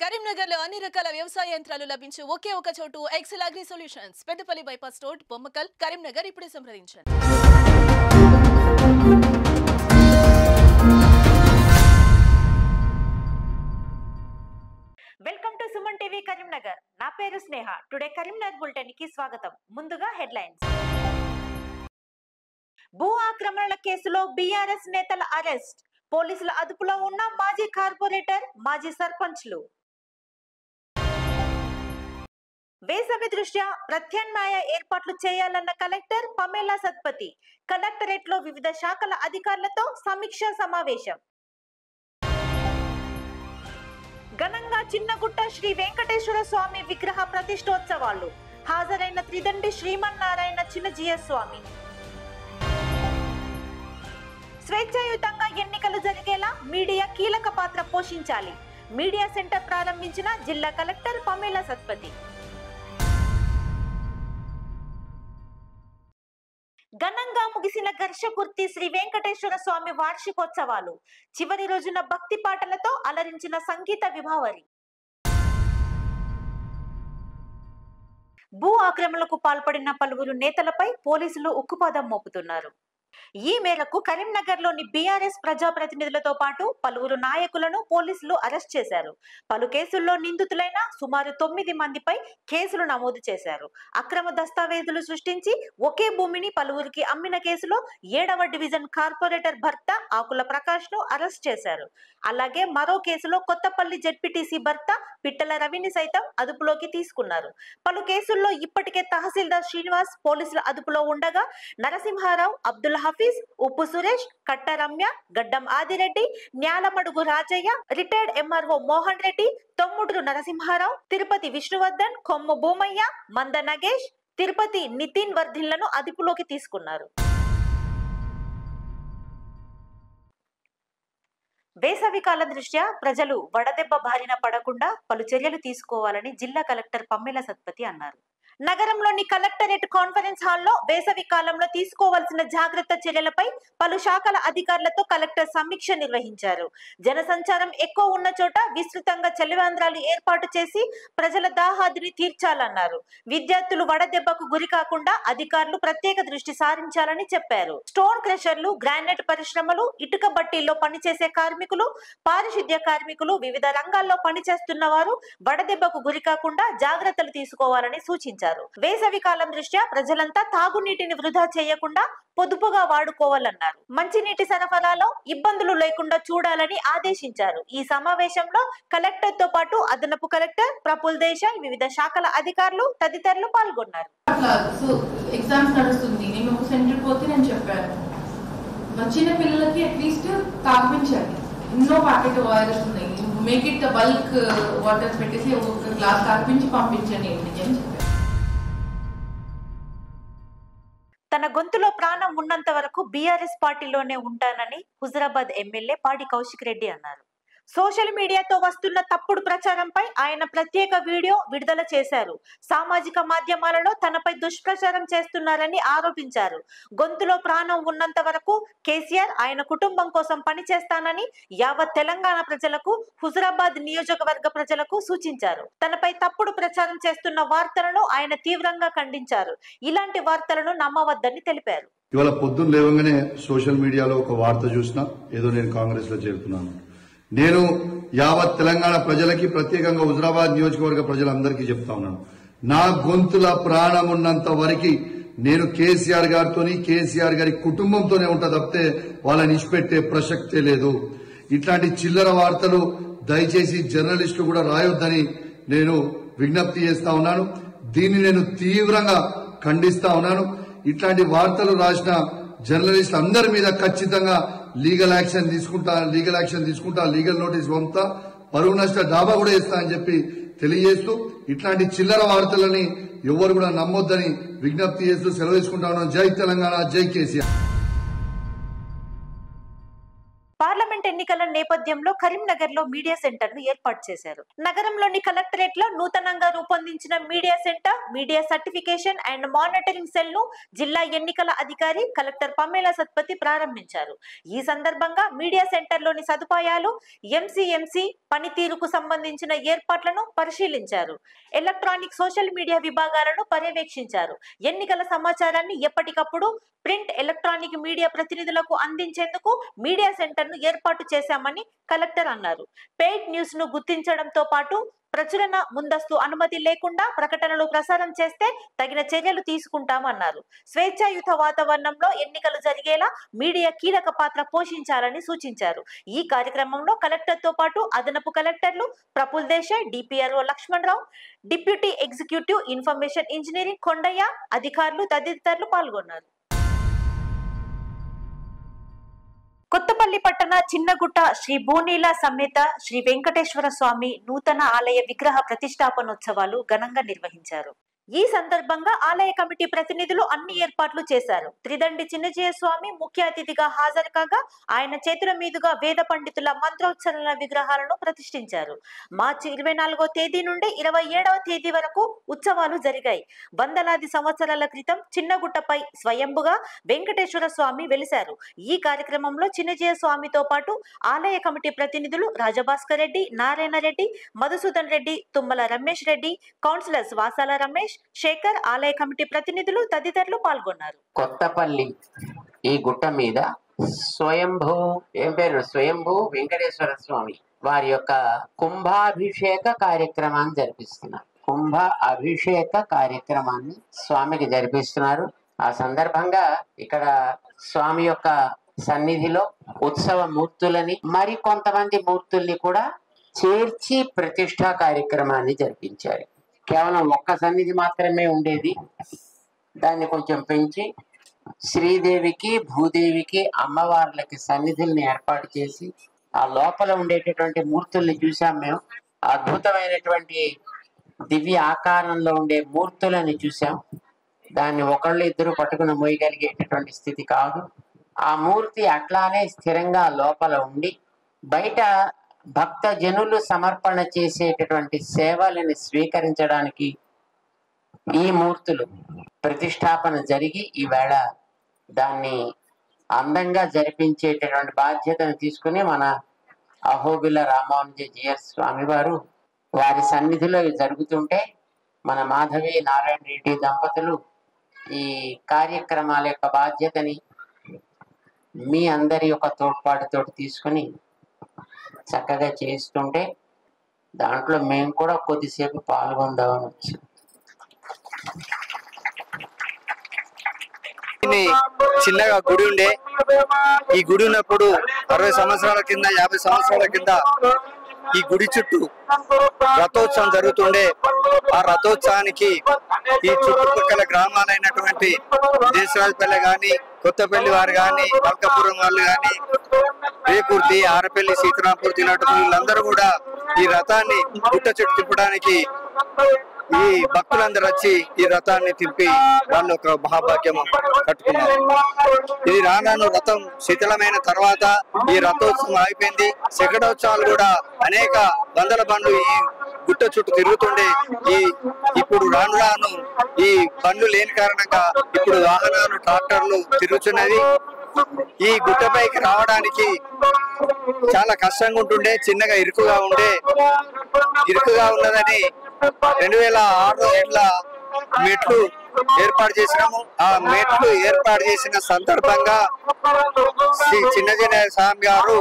కరీంనగర్లో అన్ని రకాల వ్యవసాయ యంత్రాలు లభించే ఒకే ఒక చోటు Excel Agri Solutions Peddapalli bypass road Bommakal Karimnagar ఇప్పుడే సంప్రదించండి. Welcome to Suman TV Karimnagar. నా పేరు స్నేహ. టుడే కరీంనగర్ బులెటిన్ కి స్వాగతం. ముందుగా హెడ్లైన్స్. భూ ఆక్రమణల కేసులో బీఆర్ఎస్ నేతల అరెస్ట్. పోలీసుల అదుపులో ఉన్న మాజీ కార్పొరేటర్, మాజీ సర్పంచ్లు. వేసవి దృష్ట్యా ప్రత్యామ్నాయ ఏర్పాట్లు చేయాలన్న కలెక్టర్ పమేలా సత్పతి. కలెక్టరేట్ లో వివిధ శాఖల అధికారులతో సమీక్షా సమావేశం. ఘనంగా చిన్నగుట్ట శ్రీ వెంకటేశ్వర స్వామి విగ్రహ ప్రతిష్టోత్సవాలు. హాజరైన త్రిదండి శ్రీమన్నారాయణ చిన్నజీయ స్వామి. స్వేచ్ఛాయుతంగా ఎన్నికలు జరిగేలా మీడియా కీలక పాత్ర పోషించాలి. మీడియా సెంటర్ ప్రారంభించిన జిల్లా కలెక్టర్ పమేలా సత్పతి. ఘనంగా ముగిసిన ఘర్షకుర్తి శ్రీ వెంకటేశ్వర స్వామి వార్షికోత్సవాలు. చివరి రోజున భక్తి పాటలతో అలరించిన సంగీత విభావరి. భూ ఆక్రమణలకు పాల్పడిన పలువురు నేతలపై పోలీసులు ఉక్కుపాదం మోపుతున్నారు. ఈ మేరకు కరీంనగర్ లోని బీఆర్ఎస్ ప్రజాప్రతినిధులతో పాటు పలువురు నాయకులను పోలీసులు అరెస్ట్ చేశారు. పలు కేసుల్లో నిందితులైన సుమారు 9 మందిపై కేసులు నమోదు చేశారు. అక్రమ దస్తావేజులు సృష్టించి ఒకే భూమిని పలువురికి అమ్మిన కేసులో 7వ డివిజన్ కార్పొరేటర్ భర్త ఆకుల ప్రకాష్ ను అరెస్ట్ చేశారు. అలాగే మరో కేసులో కొత్తపల్లి జెడ్పీటీసీ భర్త పిట్టల రవిని సైతం అదుపులోకి తీసుకున్నారు. పలు కేసుల్లో ఇప్పటికే తహసీల్దార్ శ్రీనివాస్ పోలీసుల అదుపులో ఉండగా నరసింహారావు, అబ్దుల్ హఫీజ్, ఉప్పు సురేష్, కట్ట రమ్య, గడ్డం ఆదిరెడ్డి, న్యాలమడుగు రాజయ్య, రిటైర్డ్ ఎంఆర్ఓ మోహన్ రెడ్డి, తొమ్ముడురు నరసింహారావు, తిరుపతి విష్ణువర్ధన్, కొమ్ము భూమయ్య, మంద నగేష్, తిరుపతి నితిన్ వర్ధిన్లను అదుపులోకి తీసుకున్నారు. వేసవి కాలం దృష్ట్యా ప్రజలు వడదెబ్బ బారిన పడకుండా పలు చర్యలు తీసుకోవాలని జిల్లా కలెక్టర్ పమేలా సత్పతి అన్నారు. నగరంలోని కలెక్టరేట్ కాన్ఫరెన్స్ హాల్లో వేసవి కాలంలో తీసుకోవాల్సిన జాగ్రత్త చర్యలపై పలు శాఖల అధికారులతో కలెక్టర్ సమీక్ష నిర్వహించారు. జనసంచారం ఎక్కువ ఉన్న చోట విస్తృతంగా చలివేంద్రాలు ఏర్పాటు చేసి ప్రజల దాహాదిని తీర్చాలన్నారు. విద్యార్థులు వడదెబ్బకు గురి కాకుండా అధికారులు ప్రత్యేక దృష్టి సారించాలని చెప్పారు. స్టోన్ క్రషర్లు, గ్రానైట్ పరిశ్రమలు, ఇటుక బట్టీల్లో పనిచేసే కార్మికులు, పారిశుద్ధ్య కార్మికులు, వివిధ రంగాల్లో పనిచేస్తున్న వారు వడదెబ్బకు గురి కాకుండా జాగ్రత్తలు తీసుకోవాలని సూచించారు. వేసవి కాలం దృష్ట్యా ప్రజలంతా తాగునీటిని వృధా చేయకుండా పొదుపుగా వాడుకోవాలన్నారు. మంచినీటి సరఫరాలో ఇబ్బందులు లేకుండా చూడాలని ఆదేశించారు. ఈ సమావేశంలో కలెక్టర్ తో పాటు అదనపు కలెక్టర్ ప్రఫుల్ దేశాయ్, వివిధ శాఖల అధికారులు తదితరులు పాల్గొన్నారు. ఎగ్జామ్స్ నడుస్తుంది, నేను ఒక సెంటర్ పోతే నేను చెప్పాను వచ్చిన పిల్లలకి అట్లీస్ట్ తాపించండి. ఎన్నో ప్యాకెట్ వాటర్స్ ఉన్నాయి, మేక్ ఇట్ బల్క్ వాటర్స్ పెట్టేసి ఒక గ్లాస్ తాపించి పంపించండి అని చెప్పారు. తన గొంతులో ప్రాణం ఉన్నంత వరకు బీఆర్ఎస్ పార్టీలోనే ఉంటానని హుజరాబాద్ ఎమ్మెల్యే పాడి కౌశిక్ రెడ్డి అన్నారు. సోషల్ మీడియాతో వస్తున్న తప్పుడు ప్రచారంపై ఆయన ప్రత్యేక వీడియో విడుదల చేశారు. సామాజిక మాధ్యమాలలో తనపై దుష్ప్రచారం చేస్తున్నారని ఆరోపించారు. గొంతులో ప్రాణం ఉన్నంత వరకు కేసీఆర్, ఆయన కుటుంబం కోసం పనిచేస్తానని యావత్ తెలంగాణ ప్రజలకు, హుజరాబాద్ నియోజకవర్గ ప్రజలకు సూచించారు. తనపై తప్పుడు ప్రచారం చేస్తున్న వార్తలను ఆయన తీవ్రంగా ఖండించారు. ఇలాంటి వార్తలను నమ్మవద్దని తెలిపారు. ఇవాళ పొద్దున్న లేవగానే సోషల్ మీడియాలో ఒక వార్త చూసినా, ఏదో నేను కాంగ్రెస్ లో చేరుతున్నాను. నేను యావత్ తెలంగాణ ప్రజలకి, ప్రత్యేకంగా హుజరాబాద్ నియోజకవర్గ ప్రజలందరికీ చెప్తా ఉన్నాను, నా గొంతుల ప్రాణం ఉన్నంత వరకు నేను కేసీఆర్ గారితోని, కేసీఆర్ గారి కుటుంబంతోనే ఉంటా తప్పితే వాళ్ళని ఇచ్చిపెట్టే ప్రసక్తే లేదు. ఇట్లాంటి చిల్లర వార్తలు దయచేసి జర్నలిస్టులు కూడా రాయొద్దని నేను విజ్ఞప్తి చేస్తా ఉన్నాను. దీన్ని నేను తీవ్రంగా ఖండిస్తా ఉన్నాను. ఇట్లాంటి వార్తలు రాసిన జర్నలిస్ట్ అందరి మీద ఖచ్చితంగా లీగల్ యాక్షన్ తీసుకుంటా, లీగల్ నోటీస్ పంపుతా, పరువు నష్ట డాబా కూడా వేస్తా అని చెప్పి తెలియజేస్తూ, ఇట్లాంటి చిల్లర వార్తలని ఎవరు కూడా నమ్మొద్దని విజ్ఞప్తి చేస్తూ సెలవు తీసుకుంటా ఉన్నాం. జై తెలంగాణ, జై కేసీఆర్. పార్లమెంట్ ఎన్నికల నేపథ్యంలో కరీంనగర్ లో మీడియా సెంటర్ ను ఏర్పాటు చేశారు. నగరంలోని కలెక్టరేట్ లో నూతనంగా రూపొందించిన media centre, media certification and monitoring cell ను జిల్లా ఎన్నికల అధికారి కలెక్టర్ పమ్మేల సత్పతి ప్రారంభించారు. ఈ సందర్భంగా మీడియా సెంటర్ లోని సదుపాయాలు, ఎంసీఎంసీ పనితీరుకు సంబంధించిన ఏర్పాట్లను పరిశీలించారు. ఎలక్ట్రానిక్, సోషల్ మీడియా విభాగాలను పర్యవేక్షించారు. ఎన్నికల సమాచారాన్ని ఎప్పటికప్పుడు ప్రింట్, ఎలక్ట్రానిక్ మీడియా ప్రతినిధులకు అందించేందుకు మీడియా సెంటర్ ను ఏర్పాటు చేశామని కలెక్టర్ అన్నారు. పెయిడ్ న్యూస్ ను గుర్తించడంతో పాటు ప్రచురణ ముందస్తు అనుమతి లేకుండా ప్రకటనలు ప్రసారం చేస్తే తగిన చర్యలు తీసుకుంటామన్నారు. స్వేచ్ఛాయుత వాతావరణంలో ఎన్నికలు జరిగేలా మీడియా కీలక పాత్ర పోషించాలని సూచించారు. ఈ కార్యక్రమంలో కలెక్టర్ తో పాటు అదనపు కలెక్టర్లు Praful Desai, DPRO Lakshmanarao, deputy executive information engineering Kondaiah, అధికారులు తదితరులు పాల్గొన్నారు. కొత్తపల్లి పట్టణ చిన్నగుట్ట శ్రీ భూనీల సమేత శ్రీ వెంకటేశ్వర స్వామి నూతన ఆలయ విగ్రహ ప్రతిష్టాపనోత్సవాలు ఘనంగా నిర్వహించారు. ఈ సందర్భంగా ఆలయ కమిటీ ప్రతినిధులు అన్ని ఏర్పాట్లు చేశారు. త్రిదండి చిన్నజీయ స్వామి ముఖ్య అతిథిగా హాజరు కాగా ఆయన చేతుల మీదుగా వేద పండితుల మంత్రోచ్చరణ విగ్రహాలను ప్రతిష్ఠించారు. మార్చి 24వ తేదీ నుండి 27వ తేదీ వరకు ఉత్సవాలు జరిగాయి. వందలాది సంవత్సరాల క్రితం చిన్నగుట్టపై స్వయంభుగా వెంకటేశ్వర స్వామి వెలిశారు. ఈ కార్యక్రమంలో చిన్నజీయ స్వామితో పాటు ఆలయ కమిటీ ప్రతినిధులు రాజభాస్కర్ రెడ్డి, నారాయణ రెడ్డి, మధుసూదన్ రెడ్డి, తుమ్మల రమేష్ రెడ్డి, కౌన్సిలర్స్ వాసాల రమేష్, శేఖర్, ఆలయ కమిటీ ప్రతినిధులు తదితరులు పాల్గొన్నారు. కొత్తపల్లి ఈ గుట్ట మీద స్వయంభూ వెంకటేశ్వర స్వామి వారి యొక్క కుంభాభిషేక కార్యక్రమాన్ని జరిపిస్తున్నారు. కుంభ అభిషేక కార్యక్రమాన్ని స్వామికి జరిపిస్తున్నారు. ఆ సందర్భంగా ఇక్కడ స్వామి యొక్క సన్నిధిలో ఉత్సవ మూర్తులని మరి కొంతమంది మూర్తుల్ని కూడా చేర్చి ప్రతిష్టా కార్యక్రమాన్ని జరిపించారు. కేవలం ఒక్క సన్నిధి మాత్రమే ఉండేది, దాన్ని కొంచెం పెంచి శ్రీదేవికి, భూదేవికి, అమ్మవార్లకి సన్నిధుల్ని ఏర్పాటు చేసి ఆ లోపల ఉండేటటువంటి మూర్తుల్ని చూసాం మేము. అద్భుతమైనటువంటి దివ్య ఆకారంలో ఉండే మూర్తులని చూసాం. దాన్ని ఒకళ్ళు ఇద్దరు పట్టుకుని మోయగలిగేటటువంటి స్థితి కాదు. ఆ మూర్తి అట్లానే స్థిరంగా లోపల ఉండి బయట భక్త జనులు సమర్పణ చేసేటటువంటి సేవలను స్వీకరించడానికి ఈ మూర్తులు ప్రతిష్టాపన జరిగి ఈవేళ దాన్ని అందంగా జరిపించేటటువంటి బాధ్యతను తీసుకుని మన అహోబిల రామానుజ జీయర్ స్వామి వారు వారి సన్నిధిలో జరుగుతుంటే మన మాధవి నారాయణ రెడ్డి దంపతులు ఈ కార్యక్రమాల యొక్క బాధ్యతని మీ అందరి యొక్క తోడ్పాటుతో తీసుకుని చక్కగా చేస్తుంటే దాంట్లో మేము కూడా కొద్దిసేపు పాల్గొందామని వచ్చాం. చిన్నగా గుడి ఉండే, ఈ గుడి ఉన్నప్పుడు 60 సంవత్సరాల కింద 50 సంవత్సరాల కింద ఈ గుడి చుట్టూ రథోత్సవం జరుగుతుండే. ఆ రథోత్సవానికి ఈ చుట్టుపక్కల గ్రామాలైనటువంటి దేశరాజపల్లి గాని, కొత్తపల్లి వారు గాని, మల్కాపురం వాళ్ళు గాని, రేకుర్తి, ఆరపల్లి, సీతారాంపూర్ తిన్నట్టు వీళ్ళందరూ కూడా ఈ రథాన్ని గుట్ట చుట్టూ తిప్పడానికి ఈ భక్తులందరూ వచ్చి ఈ రథాన్ని తిప్పి వాళ్ళు ఒక మహాభాగ్యం కట్టుకున్నారు. ఇది రాను రథం శిథిలమైన తర్వాత ఈ రథోత్సవం ఆగిపోయింది. శకటోత్సవాలు కూడా అనేక వందల బండ్లు ఈ గుట్ట చుట్టూ తిరుగుతుండే. ఇప్పుడు రాను ఈ బండ్లు లేని కారణంగా ఇప్పుడు వాహనాలు, ట్రాక్టర్లు తిరుగుతున్నది. ఈ గుట్టపైకి రావడానికి చాలా కష్టంగా ఉంటుండే, చిన్నగా ఇరుకుగా ఉన్నదని 2006 ఏళ్ళ మెట్లు ఏర్పాటు చేసినాము. ఆ మెట్లు ఏర్పాటు చేసిన సందర్భంగా శ్రీ చిన్నజీయ స్వామి గారు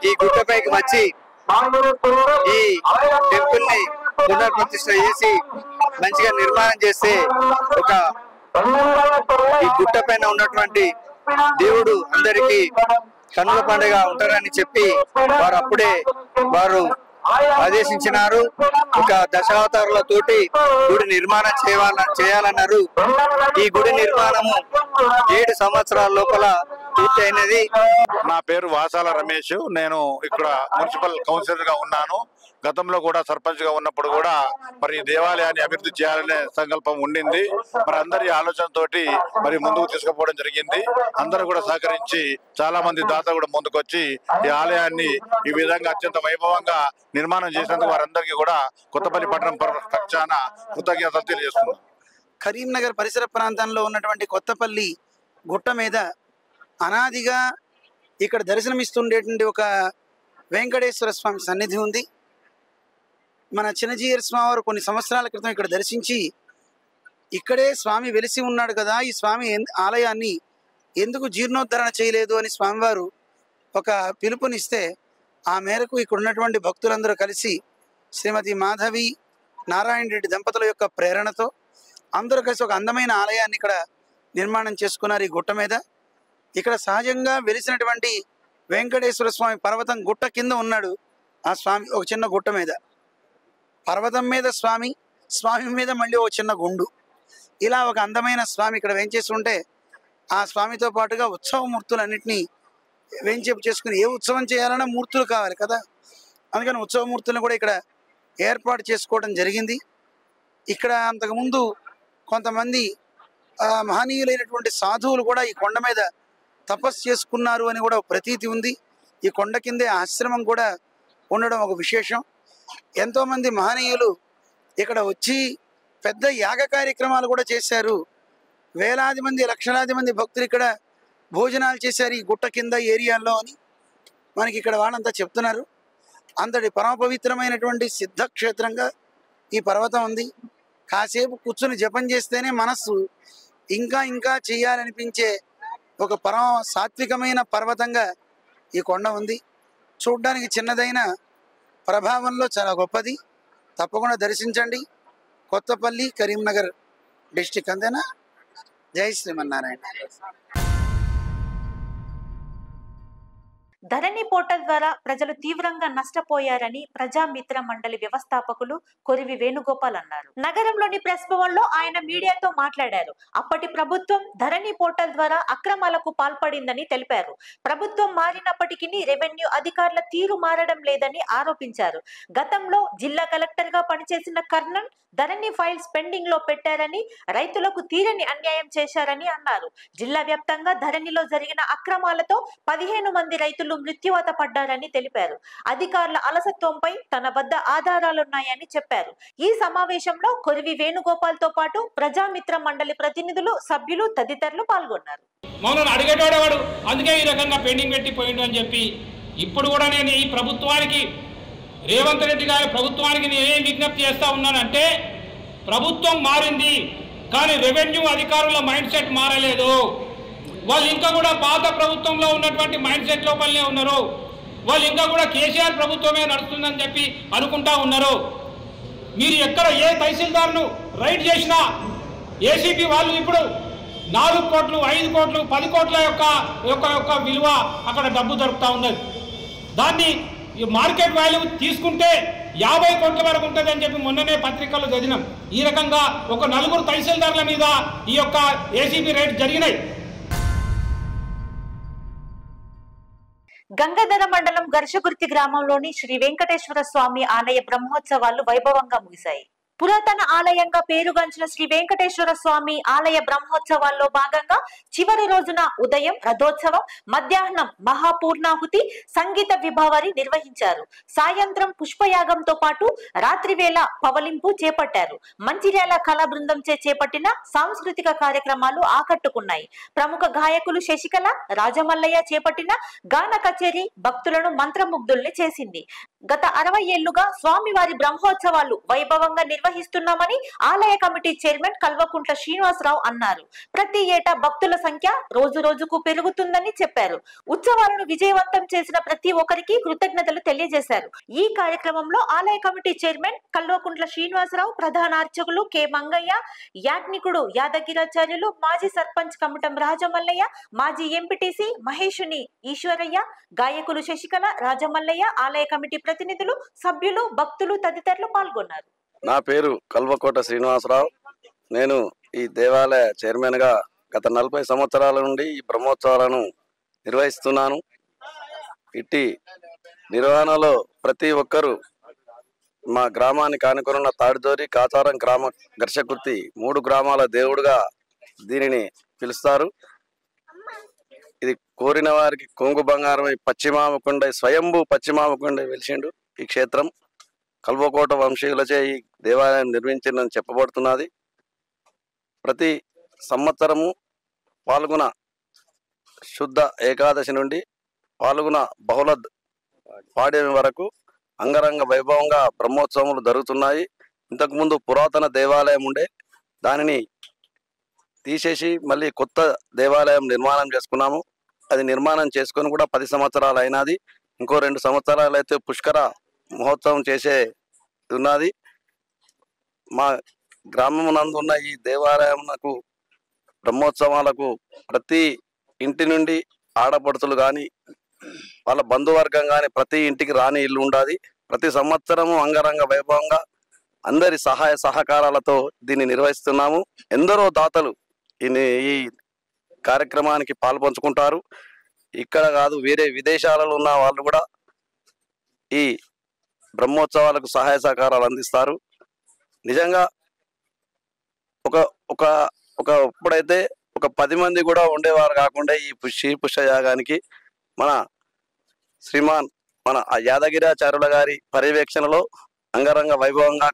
ఈ గుట్టపైకి వచ్చి ఈ టెంపుల్ ని పునర్ప్రతిష్ఠ చేసి మంచిగా నిర్మాణం చేస్తే ఈ గుట్ట పైన ఉన్నటువంటి దేవుడు అందరికీ కన్నుల పండుగ ఉంటారని చెప్పి వారు ఆదేశించినారు. ఇక దశావతారులతోటి గుడి నిర్మాణం చేయాలన్నారు. ఈ గుడి నిర్మాణము 7 సంవత్సరాల లోపల పూర్తి అయినది. నా పేరు వాసాల రమేష్. నేను ఇక్కడ మున్సిపల్ కౌన్సిలర్ గా ఉన్నాను. గతంలో కూడా సర్పంచ్గా ఉన్నప్పుడు కూడా మరి ఈ దేవాలయాన్ని అభివృద్ధి చేయాలనే సంకల్పం ఉండింది. మరి అందరి ఆలోచనతోటి మరి ముందుకు తీసుకుపోవడం జరిగింది. అందరూ కూడా సహకరించి చాలా మంది దాతలు కూడా ముందుకొచ్చి ఈ ఆలయాన్ని ఈ విధంగా అత్యంత వైభవంగా నిర్మాణం చేసినందుకు వారందరికీ కూడా కొత్తపల్లి పట్టణం పక్షాన కృతజ్ఞతలు తెలియజేస్తున్నాం. కరీంనగర్ పరిసర ప్రాంతంలో ఉన్నటువంటి కొత్తపల్లి గుట్ట మీద అనాదిగా ఇక్కడ దర్శనమిస్తుండేటువంటి ఒక వెంకటేశ్వర స్వామి సన్నిధి ఉంది. మన చిన్నజీయర్ స్వామి వారు కొన్ని సంవత్సరాల క్రితం ఇక్కడ దర్శించి ఇక్కడే స్వామి వెలిసి ఉన్నాడు కదా, ఈ స్వామి ఆలయాన్ని ఎందుకు జీర్ణోద్ధరణ చేయలేదు అని స్వామివారు ఒక పిలుపునిస్తే ఆ మేరకు ఇక్కడ ఉన్నటువంటి భక్తులందరూ కలిసి శ్రీమతి మాధవి నారాయణ రెడ్డి దంపతుల యొక్క ప్రేరణతో అందరూ కలిసి ఒక అందమైన ఆలయాన్ని ఇక్కడ నిర్మాణం చేసుకున్నారు. ఈ గుట్ట మీద ఇక్కడ సహజంగా వెలిసినటువంటి వెంకటేశ్వర స్వామి పర్వతం గుట్ట కింద ఉన్నాడు. ఆ స్వామి ఒక చిన్న గుట్ట మీద, పర్వతం మీద స్వామి, స్వామి మీద మళ్ళీ ఒక చిన్న గుండు, ఇలా ఒక అందమైన స్వామి ఇక్కడ వేంచేసి ఉంటే ఆ స్వామితో పాటుగా ఉత్సవమూర్తులన్నింటినీ వేంచేపు చేసుకుని ఏ ఉత్సవం చేయాలన్నా మూర్తులు కావాలి కదా, అందుకని ఉత్సవమూర్తులను కూడా ఇక్కడ ఏర్పాటు చేసుకోవడం జరిగింది. ఇక్కడ అంతకుముందు కొంతమంది మహనీయులైనటువంటి సాధువులు కూడా ఈ కొండ మీద తపస్సు చేసుకున్నారు అని కూడా ప్రతీతి ఉంది. ఈ కొండ కిందే ఆశ్రమం కూడా ఉండడం ఒక విశేషం. ఎంతోమంది మహనీయులు ఇక్కడ వచ్చి పెద్ద యాగ కార్యక్రమాలు కూడా చేశారు. వేలాది మంది లక్షలాది మంది భక్తులు ఇక్కడ భోజనాలు చేశారు ఈ గుట్ట కింద ఏరియాలో అని మనకి ఇక్కడ వాళ్ళంతా చెప్తున్నారు. అంతటి పరమ పవిత్రమైనటువంటి సిద్ధక్షేత్రంగా ఈ పర్వతం ఉంది. కాసేపు కూర్చుని జపం చేస్తేనే మనస్సు ఇంకా ఇంకా చేయాలనిపించే ఒక పరమ సాత్వికమైన పర్వతంగా ఈ కొండ ఉంది. చూడ్డానికి చిన్నదైన ప్రభావంలో చాలా గొప్పది. తప్పకుండా దర్శించండి. కొత్తపల్లి, కరీంనగర్ డిస్టిక్. అంతేనా? జై శ్రీమన్నారాయణ. ధరణి పోర్టల్ ద్వారా ప్రజలు తీవ్రంగా నష్టపోయారని ప్రజామిత్ర మండలి వ్యవస్థాపకులు కొరివి వేణుగోపాల్ అన్నారు. నగరంలోని ప్రెస్ భవన్ లో ఆయన మీడియాతో మాట్లాడారు. అప్పటి ప్రభుత్వం ధరణి పోర్టల్ ద్వారా అక్రమాలకు పాల్పడిందని తెలిపారు. ప్రభుత్వం మారినప్పటికీ రెవెన్యూ అధికారుల తీరు మారడం లేదని ఆరోపించారు. గతంలో జిల్లా కలెక్టర్ గా పనిచేసిన కర్ణన్ ధరణి ఫైల్స్ పెండింగ్ లో పెట్టారని, రైతులకు తీరని అన్యాయం చేశారని అన్నారు. జిల్లా వ్యాప్తంగా ధరణిలో జరిగిన అక్రమాలతో 15 మంది రైతులు మృత్యువాత పడ్డారని తెలిపారు. అధికారుల అలసత్వంపై తన వద్ద ఆధారాలున్నాయని చెప్పారు. ఈ సమావేశంలో కొరివి వేణుగోపాల్ తో పాటు ప్రజామిత్ర మండలి ప్రతినిధులు, సభ్యులు తదితరులు పాల్గొన్నారు. మౌనం అడిగేటోడేవాడు, అందుకే ఈ రకంగా పెండింగ్ పెట్టిపోయిండు అని చెప్పి ఇప్పుడు కూడా నేను ఈ ప్రభుత్వానికి, రేవంత్ రెడ్డి గారి ప్రభుత్వానికి నేనేం విజ్ఞప్తి చేస్తా ఉన్నానంటే, ప్రభుత్వం మారింది కానీ రెవెన్యూ అధికారుల మైండ్ సెట్ మారలేదు. వాళ్ళు ఇంకా కూడా పాత ప్రభుత్వంలో ఉన్నటువంటి మైండ్ సెట్ లోపలనే ఉన్నారు. వాళ్ళు ఇంకా కూడా కేసీఆర్ ప్రభుత్వమే నడుస్తుందని చెప్పి అనుకుంటా ఉన్నారు. మీరు ఎక్కడ ఏ తహసీల్దార్ను రైడ్ చేసినా ఏసీపీ వాళ్ళు ఇప్పుడు 4 కోట్లు, 5 కోట్లు, 10 కోట్ల యొక్క విలువ అక్కడ డబ్బు దొరుకుతూ ఉన్నది. దాన్ని మార్కెట్ వాల్యూ తీసుకుంటే 50 కోట్ల వరకు ఉంటుంది అని చెప్పి మొన్ననే పత్రికల్లో చదివినాం. ఈ రకంగా ఒక 4 తహసీల్దార్ల మీద ఈ యొక్క ఏసీబీ రైడ్ జరిగినాయి. గంగాధర మండలం గర్షగుర్తి గ్రామంలోని శ్రీ వెంకటేశ్వర స్వామి ఆలయ బ్రహ్మోత్సవాలు వైభవంగా ముగిశాయి. పురాతన ఆలయంగా పేరుగాంచిన శ్రీ వెంకటేశ్వర స్వామి ఆలయ బ్రహ్మోత్సవాల్లో భాగంగా చివరి రోజున ఉదయం రథోత్సవం, మధ్యాహ్నం మహాపూర్ణాహుతి, సంగీత విభావరి నిర్వహించారు. సాయంత్రం పుష్పయాగంతో పాటు రాత్రి వేళ పవలింపు చేపట్టారు. మంచిర్యాల కళా బృందంచే చేపట్టిన సాంస్కృతిక కార్యక్రమాలు ఆకట్టుకున్నాయి. ప్రముఖ గాయకులు శశికళ, రాజమల్లయ్య చేపట్టిన గాన కచేరీ భక్తులను మంత్రముగ్ధుల్ని చేసింది. గత 60 ఏళ్లుగా స్వామివారి బ్రహ్మోత్సవాలు వైభవంగా నిర్వహిస్తున్నామని ఆలయ కమిటీ చైర్మన్ కల్వకుంట్ల శ్రీనివాసరావు అన్నారు. ప్రతి ఏటా భక్తుల సంఖ్య రోజు రోజుకు పెరుగుతుందని చెప్పారు. ఉత్సవాలను విజయవంతం చేసిన ప్రతి ఒక్కరికి కృతజ్ఞతలు తెలియజేశారు. ఈ కార్యక్రమంలో ఆలయ కమిటీ చైర్మన్ కల్వకుంట్ల శ్రీనివాసరావు, ప్రధాన అర్చకులు కె మంగయ్య, యాజ్ఞికుడు యాదగిరాచార్యులు, మాజీ సర్పంచ్ కమటం రాజమల్లయ్య, మాజీ ఎంపీటీసీ మహేషుని ఈశ్వరయ్య, గాయకులు శశికళ, రాజమల్లయ్య, ఆలయ కమిటీ ప్రతినిధులు, సభ్యులు, భక్తులు తదితరులు పాల్గొన్నారు. నా పేరు కల్వకోట శ్రీనివాసరావు. నేను ఈ దేవాలయ చైర్మన్గా గత 40 సంవత్సరాల నుండి ఈ బ్రహ్మోత్సవాలను నిర్వహిస్తున్నాను. ఇట్టి నిర్వహణలో ప్రతి ఒక్కరూ మా గ్రామానికి ఆనుకున్న తాడిదోరి కాచారం గ్రామ ఘర్షకుర్తి 3 గ్రామాల దేవుడుగా దీనిని పిలుస్తారు. ఇది కోరిన వారికి కొంగు బంగారమై పశ్చిమామకుండై స్వయంభూ పశ్చిమామకుండై వెలిసిండు. ఈ క్షేత్రం కల్వకోట వంశీయులచే ఈ దేవాలయం నిర్మించిందని చెప్పబడుతున్నది. ప్రతి సంవత్సరము పాల్గొన శుద్ధ ఏకాదశి నుండి పాల్గొన బహుళ పాడ్యమి వరకు అంగరంగ వైభవంగా బ్రహ్మోత్సవములు జరుగుతున్నాయి. ఇంతకుముందు పురాతన దేవాలయం ఉండే, దానిని తీసేసి మళ్ళీ కొత్త దేవాలయం నిర్మాణం చేసుకున్నాము. అది నిర్మాణం చేసుకొని కూడా 10 సంవత్సరాలు అయినది. ఇంకో 2 సంవత్సరాలు అయితే పుష్కర మహోత్సవం చేసే ఉన్నది. మా గ్రామం నందు ఉన్న ఈ దేవాలయంకు బ్రహ్మోత్సవాలకు ప్రతి ఇంటి నుండి ఆడపడుతులు కానీ వాళ్ళ బంధువర్గం కానీ ప్రతి ఇంటికి రాని ఇల్లు ఉండాలి. ప్రతి సంవత్సరము అంగరంగ వైభవంగా అందరి సహాయ సహకారాలతో దీన్ని నిర్వహిస్తున్నాము. ఎందరో దాతలు ఈ కార్యక్రమానికి పాల్పంచుకుంటారు. ఇక్కడ కాదు, వేరే విదేశాలలో ఉన్న వాళ్ళు కూడా ఈ బ్రహ్మోత్సవాలకు సహాయ సహకారాలు అందిస్తారు. నిజంగా ఇప్పుడైతే ఒక 10 మంది కూడా ఉండేవారు కాకుండా ఈ పుష్ప యాగానికి మన శ్రీమాన్ మన యాదగిరాచార్యుల గారి పర్యవేక్షణలో అంగరంగ వైభవంగా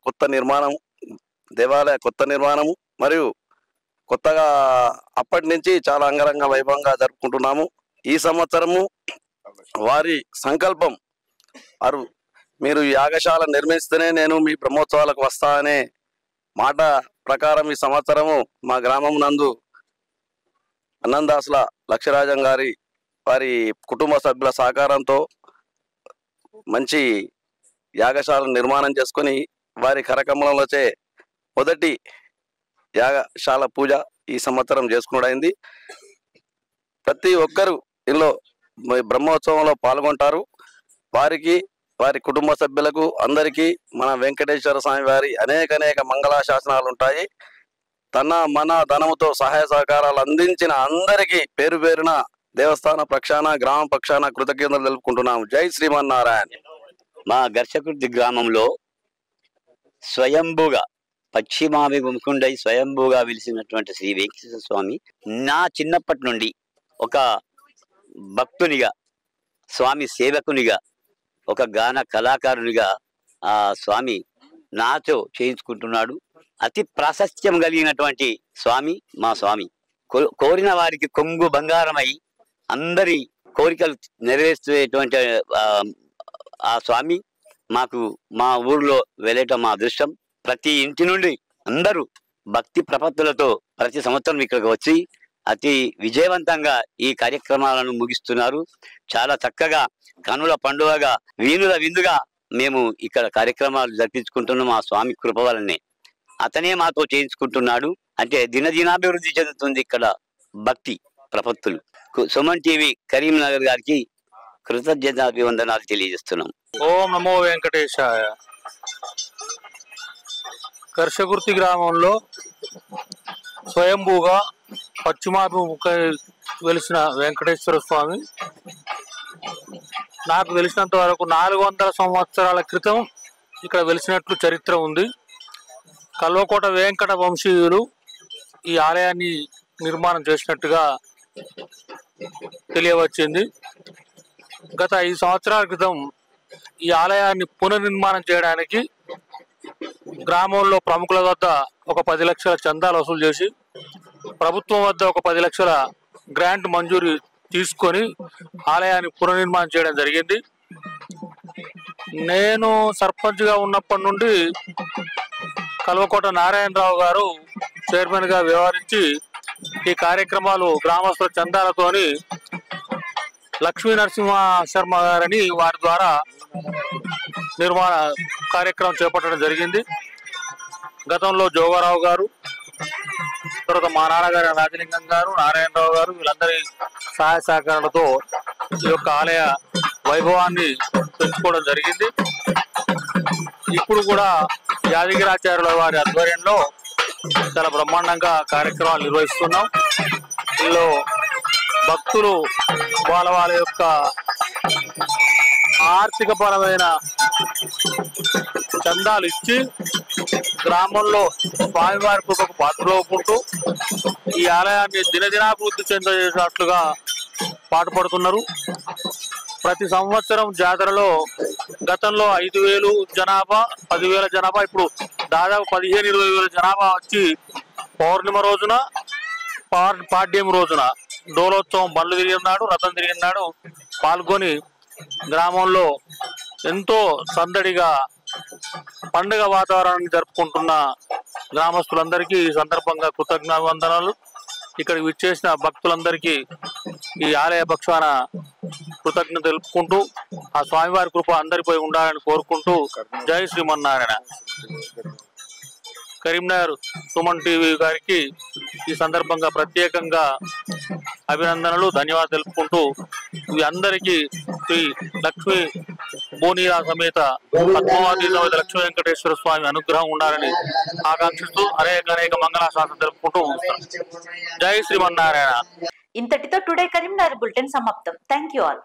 దేవాలయ కొత్త నిర్మాణము మరియు కొత్తగా అప్పటి నుంచి చాలా అంగరంగ వైభవంగా జరుపుకుంటున్నాము. ఈ సంవత్సరము వారి సంకల్పం మీరు యాగశాల నిర్మిస్తేనే నేను మీ బ్రహ్మోత్సవాలకు వస్తా అనే మాట ప్రకారం ఈ సంవత్సరము మా గ్రామం నందు అన్నందాసుల లక్ష్మీరాజం గారి వారి కుటుంబ సభ్యుల సహకారంతో మంచి యాగశాల నిర్మాణం చేసుకొని వారి కరకమలంలోచే మొదటి యాగశాల పూజ ఈ సంవత్సరం చేసుకున్నదైంది. ప్రతి ఒక్కరు ఇందులో బ్రహ్మోత్సవంలో పాల్గొంటారు. వారికి వారి కుటుంబ సభ్యులకు అందరికీ మన వెంకటేశ్వర స్వామి వారి అనేక మంగళాశాసనాలు ఉంటాయి. తన మన ధనముతో సహాయ సహకారాలు అందించిన అందరికీ పేరు పేరున దేవస్థాన పక్షాన గ్రామ పక్షాన కృతజ్ఞతలు తెలుపుకుంటున్నాము. జై శ్రీమన్నారాయణ. మా ఘర్షకుర్తి గ్రామంలో స్వయంభూగా పశ్చిమాభిముఖుండై స్వయంభూగా వెలిసినటువంటి శ్రీ వెంకటేశ్వర స్వామి నా చిన్నప్పటి నుండి ఒక భక్తునిగా, స్వామి సేవకునిగా, ఒక గాన కళాకారునిగా ఆ స్వామి నాతో చేయించుకుంటున్నాడు. అతి ప్రాశస్త్యం కలిగినటువంటి స్వామి మా స్వామి. కోరిన వారికి కొంగు బంగారమై అందరి కోరికలు నెరవేర్చేటువంటి ఆ స్వామి మాకు మా ఊర్లో వెళ్ళటం మా అదృష్టం. ప్రతి ఇంటి నుండి అందరూ భక్తి ప్రపత్తులతో ప్రతి సంవత్సరం ఇక్కడికి వచ్చి అతి విజయవంతంగా ఈ కార్యక్రమాలను ముగిస్తున్నారు. చాలా చక్కగా కనుల పండుగగా వీణుల విందుగా మేము ఇక్కడ కార్యక్రమాలు జరిపించుకుంటున్నాం. ఆ స్వామి కృప వలనే అతనే మాతో చేయించుకుంటున్నాడు. అంటే దినదినాభివృద్ధి చెందుతుంది ఇక్కడ భక్తి ప్రపత్తులు. సుమన్ టీవీ కరీంనగర్ గారికి కృతజ్ఞతాభివందనాలు తెలియజేస్తున్నాం. ఓం నమో వెంకటేశాయ. ఘర్షకుర్తి గ్రామంలో స్వయంభూగా పశ్చిమాభిముఖ వెలిసిన వెంకటేశ్వర స్వామి నాకు తెలిసినంత వరకు 400 సంవత్సరాల క్రితం ఇక్కడ వెలిసినట్లు చరిత్ర ఉంది. కల్వకోట వెంకట వంశీయులు ఈ ఆలయాన్ని నిర్మాణం చేసినట్టుగా తెలియవచ్చింది. గత 5 సంవత్సరాల క్రితం ఈ ఆలయాన్ని పునర్నిర్మాణం చేయడానికి గ్రామంలో ప్రముఖుల వద్ద ఒక 10 లక్షల చందాలు వసూలు చేసి ప్రభుత్వం వద్ద ఒక 10 లక్షల గ్రాంట్ మంజూరు తీసుకొని ఆలయాన్ని పునర్నిర్మాణం చేయడం జరిగింది. నేను సర్పంచ్గా ఉన్నప్పటి నుండి కల్వకోట నారాయణరావు గారు చైర్మన్గా వ్యవహరించి ఈ కార్యక్రమాలు గ్రామస్తుల చందాలతోని లక్ష్మీ నరసింహ శర్మ గారని వారి ద్వారా నిర్మాణ కార్యక్రమం చేపట్టడం జరిగింది. గతంలో జోగారావు గారు, తర్వాత మా నాన్నగారు రాజలింగం గారు, నారాయణరావు గారు వీళ్ళందరి సహాయ సహకారాలతో ఈ యొక్క ఆలయ వైభవాన్ని పెంచుకోవడం జరిగింది. ఇప్పుడు కూడా యాదగిరాచార్యుల వారి ఆధ్వర్యంలో చాలా బ్రహ్మాండంగా కార్యక్రమాలు నిర్వహిస్తున్నాం. ఇందులో భక్తులు వాళ్ళ యొక్క ఆర్థిక పరమైన చందాలు ఇచ్చి గ్రామంలో స్వామివారి కృపకు పాత్రలవుకుంటూ ఈ ఆలయాన్ని దినదినాభివృద్ధి చెందేటట్లుగా పాటుపడుతున్నారు. ప్రతి సంవత్సరం జాతరలో గతంలో 5,000 జనాభా, 10,000 జనాభా, ఇప్పుడు దాదాపు 15-20,000 జనాభా వచ్చి పౌర్ణిమ రోజున, పాడ్యం రోజున డోలోత్సవం బండ్లు తిరిగినాడు, రథం తిరిగినాడు పాల్గొని గ్రామంలో ఎంతో సందడిగా పండుగ వాతావరణాన్ని జరుపుకుంటున్న గ్రామస్తులందరికీ ఈ సందర్భంగా కృతజ్ఞావందనాలు. ఇక్కడికి విచ్చేసిన భక్తులందరికీ ఈ ఆలయ పక్షాన కృతజ్ఞత తెలుపుకుంటూ ఆ స్వామివారి కృప అందరిపై ఉండాలని కోరుకుంటూ జై శ్రీమన్నారాయణ. కరీంనగర్ సుమన్ టీవీ గారికి ఈ సందర్భంగా ప్రత్యేకంగా అభినందనలు, ధన్యవాదాలు తెలుపుకుంటూ ఈ అందరికీ శ్రీ లక్ష్మీ బోనీరా సమేత పద్మావతి సమేత లక్ష్మీ వెంకటేశ్వర స్వామి అనుగ్రహం ఉండాలని ఆకాంక్షిస్తూ అనేక మంగళాశాసనం తెలుపుకుంటూ జై శ్రీమన్నారాయణ. ఇంతటితో టుడే కరీంనగర్ బులెటిన్ సమాప్తం. Thank you all.